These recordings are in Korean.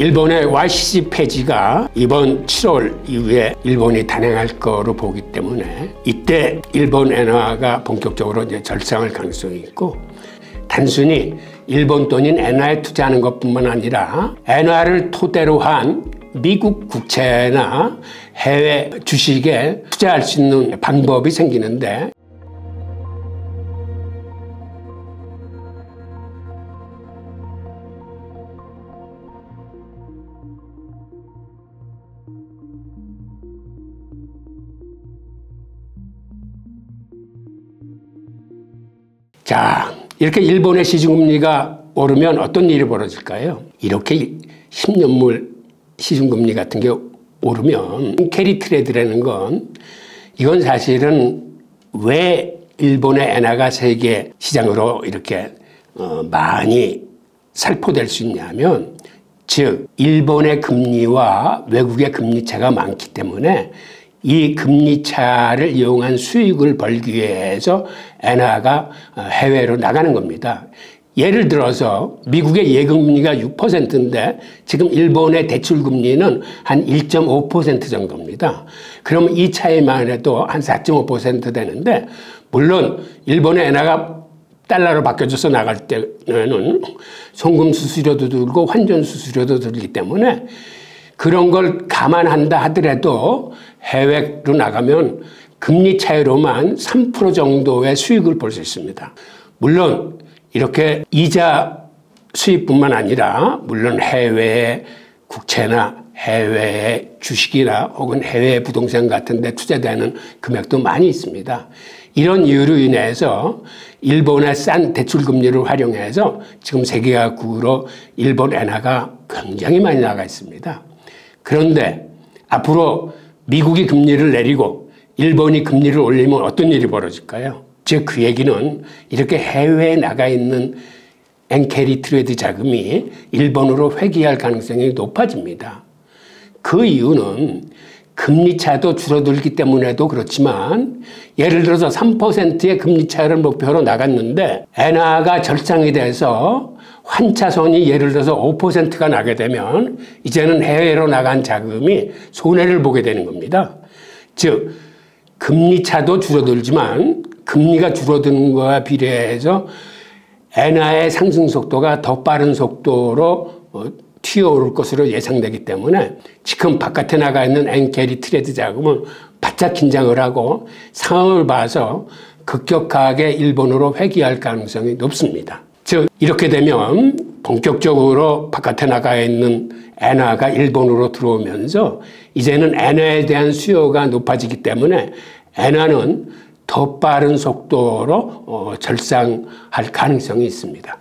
일본의 YCC 폐지가 이번 7월 이후에 일본이 단행할 거로 보기 때문에 이때 일본 엔화가 본격적으로 이제 절상할 가능성이 있고, 단순히 일본 돈인 엔화에 투자하는 것뿐만 아니라 엔화를 토대로 한 미국 국채나 해외 주식에 투자할 수 있는 방법이 생기는데, 자, 이렇게 일본의 시중금리가 오르면 어떤 일이 벌어질까요? 이렇게 10년물 시중금리 같은 게 오르면 캐리 트레이드라는 건, 이건 사실은 왜 일본의 엔화가 세계 시장으로 이렇게 많이 살포될 수 있냐면, 즉 일본의 금리와 외국의 금리 차가 많기 때문에 이 금리 차를 이용한 수익을 벌기 위해서 엔화가 해외로 나가는 겁니다. 예를 들어서 미국의 예금리가 6%인데 지금 일본의 대출금리는 한 1.5% 정도입니다. 그러면 이 차이만 해도 한 4.5% 되는데, 물론 일본의 엔화가 달러로 바뀌어져서 나갈 때는 송금 수수료도 들고 환전 수수료도 들기 때문에 그런 걸 감안한다 하더라도 해외로 나가면 금리 차이로만 3% 정도의 수익을 볼 수 있습니다. 물론 이렇게 이자 수익뿐만 아니라 물론 해외의 국채나 해외의 주식이나 혹은 해외 부동산 같은 데 투자되는 금액도 많이 있습니다. 이런 이유로 인해서 일본의 싼 대출금리를 활용해서 지금 세계각국으로 일본 엔화가 굉장히 많이 나가 있습니다. 그런데 앞으로 미국이 금리를 내리고 일본이 금리를 올리면 어떤 일이 벌어질까요? 즉 그 얘기는 이렇게 해외에 나가 있는 엔캐리 트레이드 자금이 일본으로 회귀할 가능성이 높아집니다. 그 이유는 금리 차도 줄어들기 때문에도 그렇지만, 예를 들어서 3%의 금리 차를 목표로 나갔는데 엔화가 절상이 돼서 환차손이 예를 들어서 5%가 나게 되면 이제는 해외로 나간 자금이 손해를 보게 되는 겁니다. 즉 금리 차도 줄어들지만 금리가 줄어드는 거와 비례해서 엔화의 상승 속도가 더 빠른 속도로 튀어오를 것으로 예상되기 때문에 지금 바깥에 나가 있는 엔캐리 트레이드 자금은 바짝 긴장을 하고 상황을 봐서 급격하게 일본으로 회귀할 가능성이 높습니다. 즉 이렇게 되면 본격적으로 바깥에 나가 있는 엔화가 일본으로 들어오면서 이제는 엔화에 대한 수요가 높아지기 때문에 엔화는 더 빠른 속도로 절상할 가능성이 있습니다.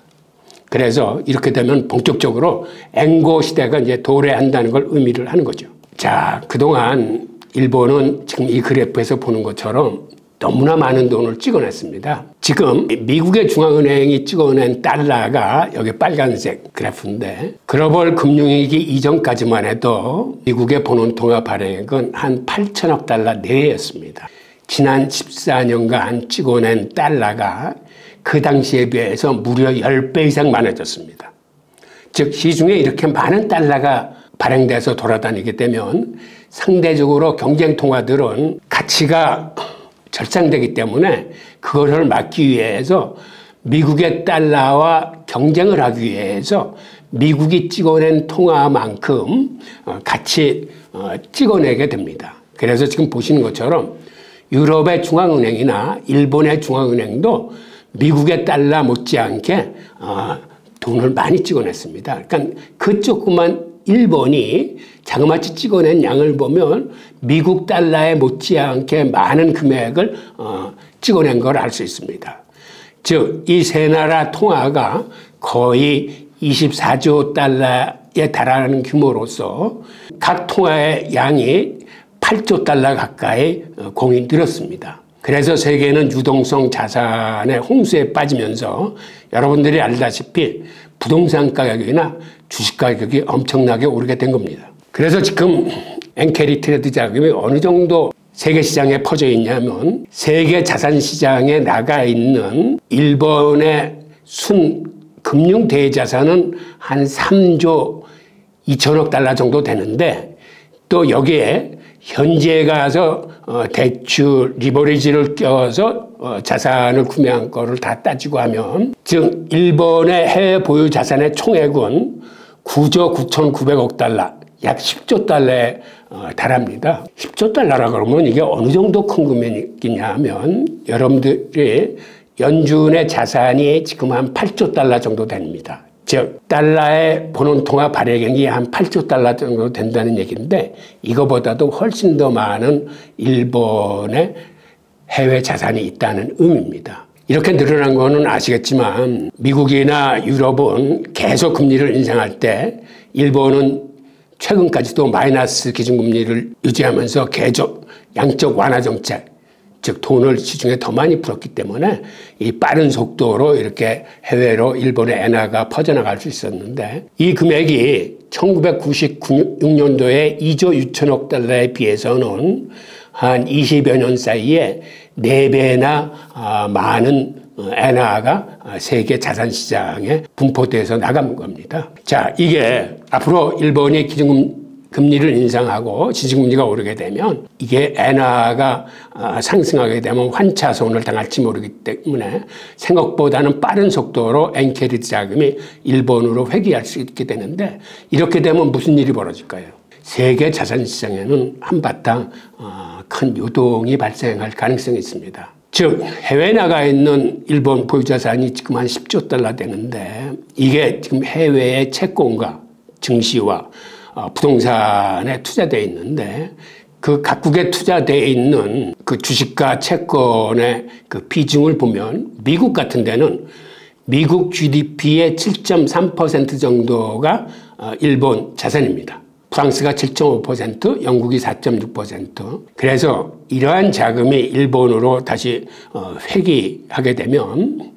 그래서 이렇게 되면 본격적으로 엔고 시대가 이제 도래한다는 걸 의미를 하는 거죠. 자, 그동안 일본은 지금 이 그래프에서 보는 것처럼 너무나 많은 돈을 찍어냈습니다. 지금 미국의 중앙은행이 찍어낸 달러가 여기 빨간색 그래프인데, 글로벌 금융위기 이전까지만 해도 미국의 본원통화 발행액은 한 8천억 달러 내외였습니다. 지난 14년간 찍어낸 달러가 그 당시에 비해서 무려 10배 이상 많아졌습니다. 즉 시중에 이렇게 많은 달러가 발행돼서 돌아다니게 되면 상대적으로 경쟁통화들은 가치가 절상되기 때문에 그것을 막기 위해서 미국의 달러와 경쟁을 하기 위해서 미국이 찍어낸 통화만큼 같이 찍어내게 됩니다. 그래서 지금 보시는 것처럼 유럽의 중앙은행이나 일본의 중앙은행도 미국의 달러 못지않게 돈을 많이 찍어냈습니다. 그러니까 그 조그만 일본이 자그마치 찍어낸 양을 보면 미국 달러에 못지않게 많은 금액을 찍어낸 걸 알 수 있습니다. 즉 이 세 나라 통화가 거의 24조 달러에 달하는 규모로서 각 통화의 양이 8조 달러 가까이 공이 늘었습니다. 그래서 세계는 유동성 자산의 홍수에 빠지면서 여러분들이 알다시피 부동산 가격이나 주식 가격이 엄청나게 오르게 된 겁니다. 그래서 지금 엔캐리 트레이드 자금이 어느 정도 세계 시장에 퍼져 있냐면, 세계 자산 시장에 나가 있는 일본의 순 금융 대자산은 한 3조 2천억 달러 정도 되는데 또 여기에 현지에 가서 대출 리버리지를 껴서 자산을 구매한 거를 다 따지고 하면 즉 일본의 해외 보유 자산의 총액은 9조 9,900억 달러 약 10조 달러에 달합니다. 10조 달러라 그러면 이게 어느 정도 큰 금액이냐 하면 여러분들이 연준의 자산이 지금 한 8조 달러 정도 됩니다. 즉 달러의 본원통화 발행액이 한 8조 달러 정도 된다는 얘기인데 이거보다도 훨씬 더 많은 일본의 해외 자산이 있다는 의미입니다. 이렇게 늘어난 거는 아시겠지만 미국이나 유럽은 계속 금리를 인상할 때 일본은 최근까지도 마이너스 기준금리를 유지하면서 계속 양적 완화 정책, 즉 돈을 시중에 더 많이 풀었기 때문에 이 빠른 속도로 이렇게 해외로 일본의 엔화가 퍼져나갈 수 있었는데 이 금액이 1996년도에 2조 6천억 달러에 비해서는 한 20여 년 사이에 4배나 많은 엔화가 세계 자산시장에 분포돼서 나간 겁니다. 자, 이게 앞으로 일본이 기준금리를 인상하고 지지금리가 오르게 되면 이게 엔화가 상승하게 되면 환차손을 당할지 모르기 때문에 생각보다는 빠른 속도로 엔캐리 자금이 일본으로 회귀할 수 있게 되는데 이렇게 되면 무슨 일이 벌어질까요? 세계 자산시장에는 한바탕 큰 요동이 발생할 가능성이 있습니다. 즉 해외에 나가 있는 일본 보유자산이 지금 한 10조 달러 되는데 이게 지금 해외의 채권과 증시와 부동산에 투자되어 있는데 그 각국에 투자되어 있는 그 주식과 채권의 그 비중을 보면 미국 같은 데는 미국 GDP의 7.3% 정도가 일본 자산입니다. 프랑스가 7.5%, 영국이 4.6%. 그래서 이러한 자금이 일본으로 다시 회귀하게 되면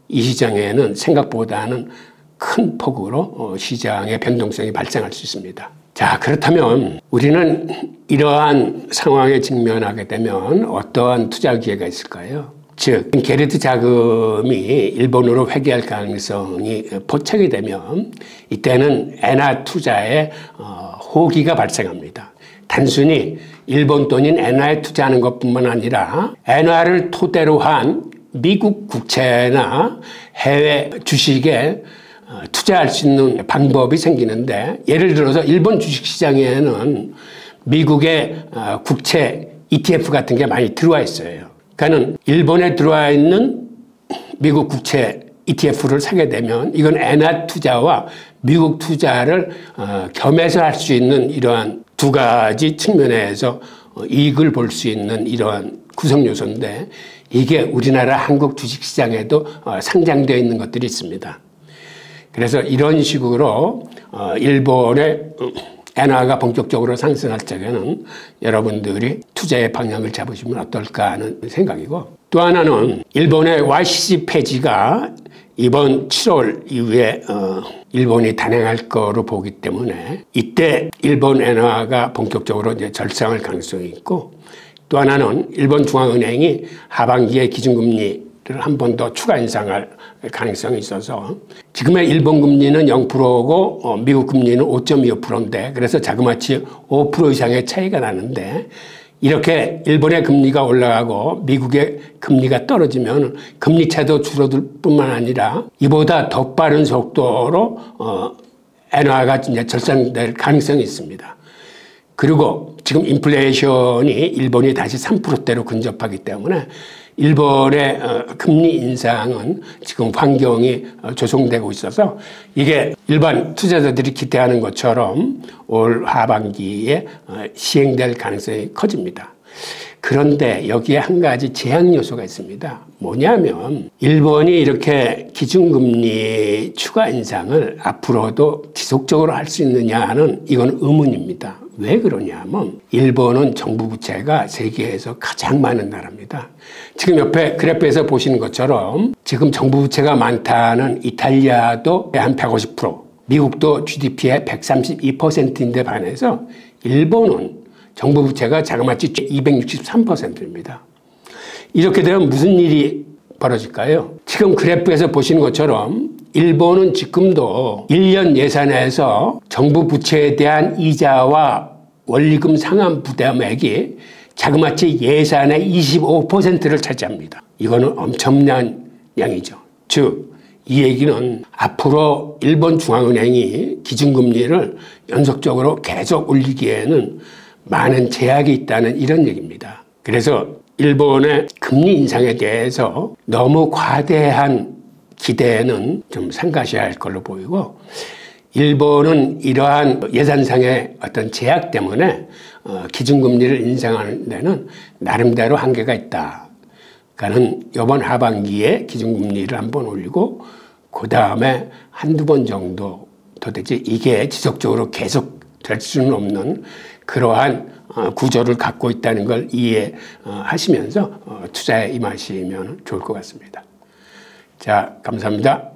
이 시장에는 생각보다는 큰 폭으로 시장의 변동성이 발생할 수 있습니다. 자, 그렇다면 우리는 이러한 상황에 직면하게 되면 어떠한 투자 기회가 있을까요? 즉, 게르트 자금이 일본으로 회귀할 가능성이 포착이 되면 이때는 엔화 투자에 호기가 발생합니다. 단순히 일본 돈인 엔화에 투자하는 것뿐만 아니라 엔화를 토대로 한 미국 국채나 해외 주식에 투자할 수 있는 방법이 생기는데 예를 들어서 일본 주식시장에는 미국의 국채 ETF 같은 게 많이 들어와 있어요. 그러니까 일본에 들어와 있는 미국 국채 ETF를 사게 되면 이건 엔화 투자와 미국 투자를 겸해서 할 수 있는 이러한 두 가지 측면에서 이익을 볼 수 있는 이러한 구성 요소인데 이게 우리나라 한국 주식시장에도 상장되어 있는 것들이 있습니다. 그래서 이런 식으로 일본의 엔화가 본격적으로 상승할 적에는 여러분들이 투자의 방향을 잡으시면 어떨까 하는 생각이고 또 하나는 일본의 YCC 폐지가 이번 7월 이후에 일본이 단행할 거로 보기 때문에 이때 일본 엔화가 본격적으로 이제 절상할 가능성이 있고 또 하나는 일본 중앙은행이 하반기에 기준금리를 한 번 더 추가 인상할 가능성이 있어서 지금의 일본 금리는 0%고 미국 금리는 5.25%인데 그래서 자그마치 5% 이상의 차이가 나는데 이렇게 일본의 금리가 올라가고 미국의 금리가 떨어지면 금리 차도 줄어들 뿐만 아니라 이보다 더 빠른 속도로 엔화가 이제 절상될 가능성이 있습니다. 그리고 지금 인플레이션이 일본이 다시 3%대로 근접하기 때문에 일본의 금리 인상은 지금 환경이 조성되고 있어서 이게 일반 투자자들이 기대하는 것처럼 올 하반기에 시행될 가능성이 커집니다. 그런데 여기에 한 가지 제약 요소가 있습니다. 뭐냐면 일본이 이렇게 기준금리 추가 인상을 앞으로도 지속적으로 할 수 있느냐 하는 이건 의문입니다. 왜 그러냐면 일본은 정부 부채가 세계에서 가장 많은 나라입니다. 지금 옆에 그래프에서 보시는 것처럼 지금 정부 부채가 많다는 이탈리아도 한 150%, 미국도 GDP의 132%인데 반해서 일본은 정부 부채가 자그마치 263%입니다. 이렇게 되면 무슨 일이 벌어질까요? 지금 그래프에서 보시는 것처럼 일본은 지금도 1년 예산에서 정부 부채에 대한 이자와 원리금 상환 부담액이 자그마치 예산의 25%를 차지합니다. 이거는 엄청난 양이죠. 즉, 이 얘기는 앞으로 일본 중앙은행이 기준금리를 연속적으로 계속 올리기에는 많은 제약이 있다는 이런 얘기입니다. 그래서 일본의 금리 인상에 대해서 너무 과대한 기대는 좀 삼가셔야 할 걸로 보이고, 일본은 이러한 예산상의 어떤 제약 때문에 기준금리를 인상하는 데는 나름대로 한계가 있다. 그러니까는 이번 하반기에 기준금리를 한번 올리고 그 다음에 한두 번 정도 도대체 이게 지속적으로 계속 될 수는 없는 그러한 구조를 갖고 있다는 걸 이해하시면서 투자에 임하시면 좋을 것 같습니다. 자, 감사합니다.